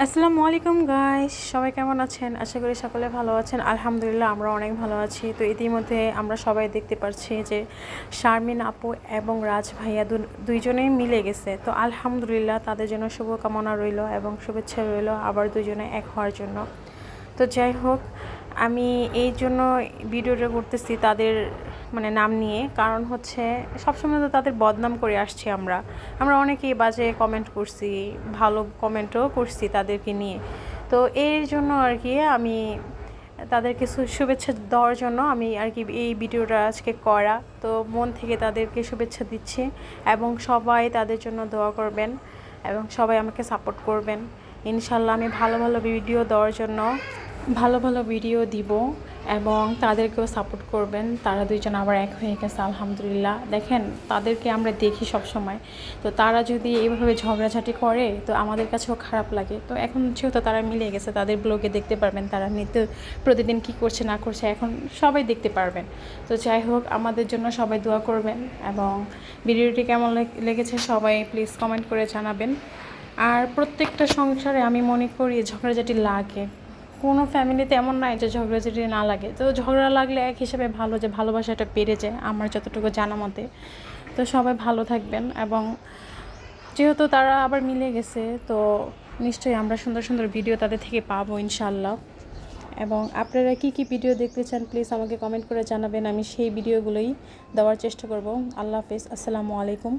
আসসালামু আলাইকুম গাইস, সবাই কেমন আছেন? আশা করি সকলে ভালো আছেন। আলহামদুলিল্লাহ আমরা অনেক ভালো আছি। তো ইতিমধ্যে আমরা সবাই দেখতে পাচ্ছি যে শারমিন আপু এবং রাজ ভাইয়া দুইজনেই মিলে গেছে। তো আলহামদুলিল্লাহ তাদের জন্য শুভকামনা রইল এবং শুভেচ্ছা রইল আবার দুজনে এক হওয়ার জন্য। তো যাই হোক, আমি এই জন্য ভিডিওটা করতেছি তাদের নাম নিয়ে, কারণ হচ্ছে সবসময় তো তাদের বদনাম করে আসছি আমরা আমরা অনেকেই বাজে কমেন্ট করছি, ভালো কমেন্টও করছি তাদেরকে নিয়ে। তো এর জন্য আর কি আমি তাদেরকে শুভেচ্ছা দেওয়ার জন্য আমি আর কি এই ভিডিওটা আজকে করা। তো মন থেকে তাদেরকে শুভেচ্ছা দিচ্ছি এবং সবাই তাদের জন্য দোয়া করবেন এবং সবাই আমাকে সাপোর্ট করবেন। ইনশাল্লাহ আমি ভালো ভালো ভিডিও দেওয়ার জন্য ভালো ভালো ভিডিও দিব এবং তাদেরকেও সাপোর্ট করবেন। তারা দুইজন আবার এক হয়ে গেছে আলহামদুলিল্লাহ। দেখেন, তাদেরকে আমরা দেখি সব সময়, তো তারা যদি এইভাবে ঝগড়াঝাটি করে তো আমাদের কাছেও খারাপ লাগে। তো এখন যেহেতু তারা মিলে গেছে, তাদের ব্লগে দেখতে পারবেন তারা প্রতিদিন কী করছে না করছে এখন সবাই দেখতে পারবেন। তো যাই হোক, আমাদের জন্য সবাই দোয়া করবেন এবং ভিডিওটি কেমন লেগেছে সবাই প্লিজ কমেন্ট করে জানাবেন। আর প্রত্যেকটা সংসারে আমি মনে করি ঝগড়াঝাটি লাগে, কোনো ফ্যামিলিতে এমন নাই যে ঝগড়াঝাটি না লাগে। তো ঝগড়া লাগলে এক হিসেবে ভালো, যে ভালোবাসাটা বেড়ে যায় আমার যতটুকু জানা মতে। তো সবাই ভালো থাকবেন এবং যেহেতু তারা আবার মিলে গেছে তো নিশ্চয়ই আমরা সুন্দর সুন্দর ভিডিও তাদের থেকে পাবো ইনশাল্লাহ। এবং আপনারা কি কি ভিডিও দেখতে চান প্লিজ আমাকে কমেন্ট করে জানাবেন, আমি সেই ভিডিওগুলোই দেওয়ার চেষ্টা করব। আল্লাহ হাফেজ, আসসালামু আলাইকুম।